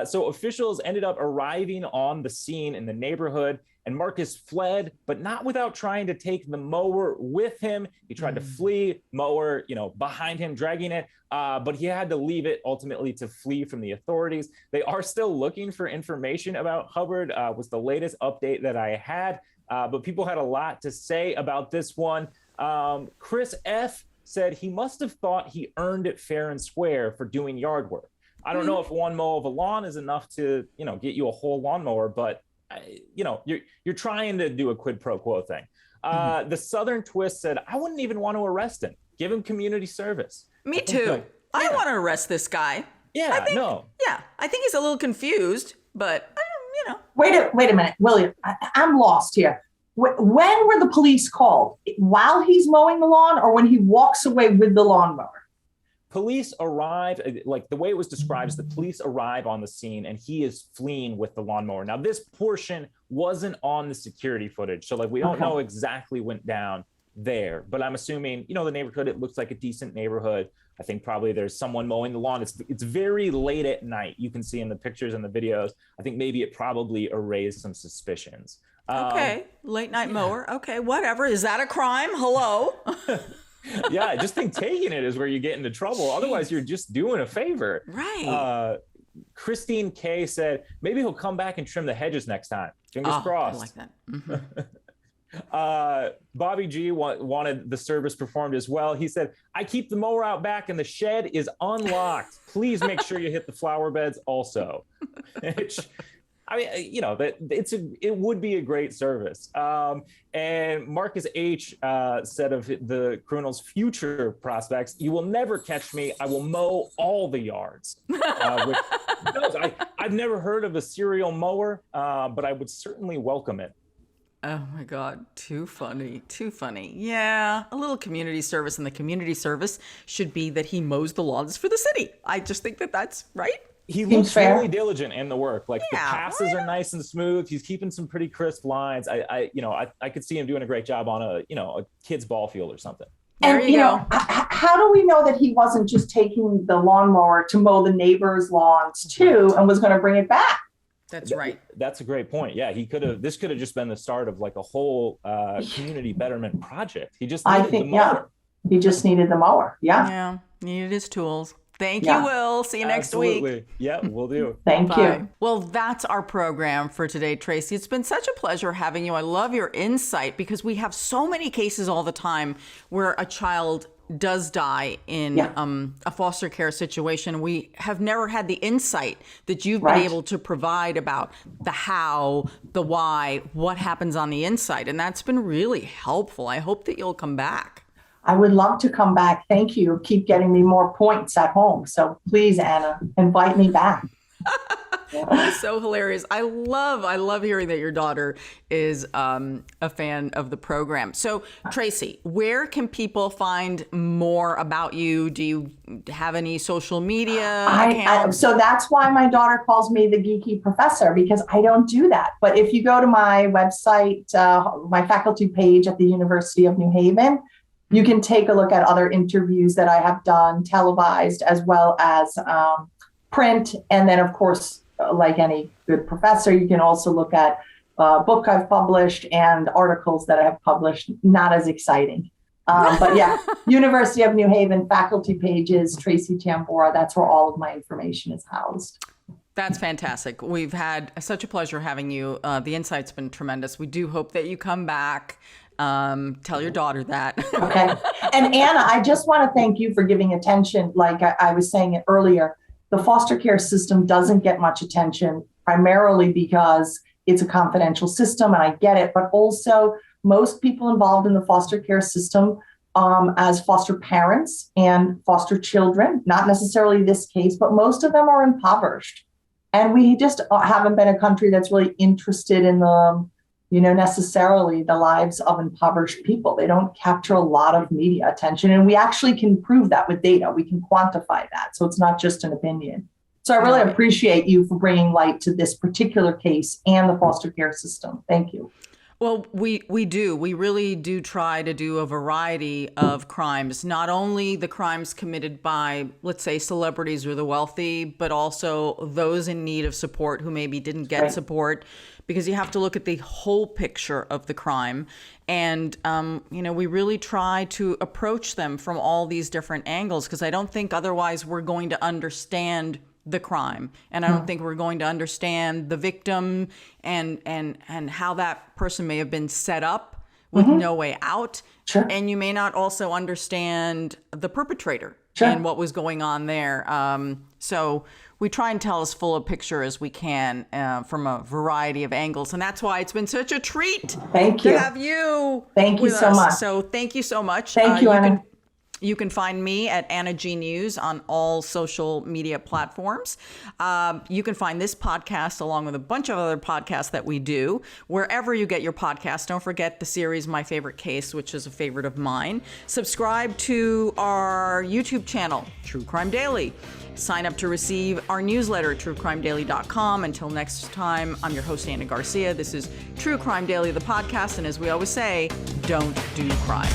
So officials ended up arriving on the scene in the neighborhood, and Marcus fled, but not without trying to take the mower with him. He tried to flee, mower, behind him, dragging it, but he had to leave it ultimately to flee from the authorities. They are still looking for information about Hubbard, was the latest update that I had, but people had a lot to say about this one. Chris F. said he must have thought he earned it fair and square for doing yard work. I don't know if one mow of a lawn is enough to, get you a whole lawnmower, but you're trying to do a quid pro quo thing. The Southern Twist said, I wouldn't even want to arrest him. Give him community service. Me too. I don't want to arrest this guy. Yeah, I think he's a little confused, but Wait a minute, William. I'm lost here. When were the police called? While he's mowing the lawn, or when he walks away with the lawnmower? Police arrive, like the way it was described is the police arrive on the scene and he is fleeing with the lawnmower. Now, this portion wasn't on the security footage, so we don't know exactly what went down there, but I'm assuming, the neighborhood, it looks like a decent neighborhood. I think probably there's someone mowing the lawn. It's very late at night. You can see in the pictures and the videos. I think maybe it probably erased some suspicions. Okay, late night mower. Okay, whatever. Is that a crime? Hello? Yeah, I just think taking it is where you get into trouble. Otherwise, you're just doing a favor. Right. Christine K said, maybe he'll come back and trim the hedges next time. Fingers crossed. I like that. Bobby G wanted the service performed as well. He said, I keep the mower out back and the shed is unlocked. Please make sure you hit the flower beds also. I mean, it would be a great service. And Marcus H said of the criminal's future prospects, you will never catch me. I will mow all the yards. I've never heard of a serial mower, but I would certainly welcome it. Oh my God, too funny, too funny. Yeah, a little community service, and the community service should be that he mows the lawns for the city. I just think that's right. He looks really diligent in the work. Like the passes are nice and smooth. He's keeping some pretty crisp lines. I could see him doing a great job on a kid's ball field or something. And you know, how do we know that he wasn't just taking the lawnmower to mow the neighbors' lawns too, and was going to bring it back? That's right. That's a great point. Yeah, this could have just been the start of like a whole community betterment project. He just needed the mower. He just needed the mower. Yeah, needed his tools. Thank you, Will. See you next week. Yeah, we'll do. Thank you. Well, that's our program for today, Tracy. It's been such a pleasure having you. I love your insight because we have so many cases all the time where a child does die in a foster care situation. We have never had the insight that you've been able to provide about the how, the why, what happens on the inside. And that's been really helpful. I hope that you'll come back. I would love to come back. Thank you. Keep getting me more points at home. So please, Anna, invite me back. That's so hilarious. I love hearing that your daughter is a fan of the program. So, Tracy, where can people find more about you? Do you have any social media accounts? So that's why my daughter calls me the geeky professor, because I don't do that. But if you go to my website, my faculty page at the University of New Haven, you can take a look at other interviews that I have done, televised, as well as print. And then, of course, like any good professor, you can also look at a book I've published and articles that I have published. Not as exciting. But yeah, University of New Haven faculty pages, Tracy Tamborra, that's where all of my information is housed. That's fantastic. We've had such a pleasure having you. The insight's been tremendous. We do hope that you come back. Tell your daughter that. Okay. And Anna, I just want to thank you for giving attention. Like I was saying it earlier, the foster care system doesn't get much attention, primarily because it's a confidential system, and I get it. But also, most people involved in the foster care system as foster parents and foster children, not necessarily this case, but most of them are impoverished. And we just haven't been a country that's really interested in necessarily the lives of impoverished people. They don't capture a lot of media attention. And we actually can prove that with data. We can quantify that. So it's not just an opinion. So I really appreciate you for bringing light to this particular case and the foster care system. Thank you. Well, we do. We really do try to do a variety of crimes, not only the crimes committed by, let's say, celebrities or the wealthy, but also those in need of support who maybe didn't get support, because you have to look at the whole picture of the crime. And, we really try to approach them from all these different angles, because I don't think otherwise we're going to understand the crime. And I don't think we're going to understand the victim and how that person may have been set up with no way out. Sure. And you may not also understand the perpetrator and what was going on there. So we try and tell as full a picture as we can from a variety of angles. And that's why it's been such a treat to have you Thank you so us. much. So thank you so much. Thank you, Anna. You can find me at Anna G News on all social media platforms. You can find this podcast along with a bunch of other podcasts that we do wherever you get your podcasts. Don't forget the series My Favorite Case, which is a favorite of mine. Subscribe to our YouTube channel, True Crime Daily. Sign up to receive our newsletter, truecrimedaily.com. Until next time, I'm your host, Ana Garcia. This is True Crime Daily, the podcast. And as we always say, don't do crime.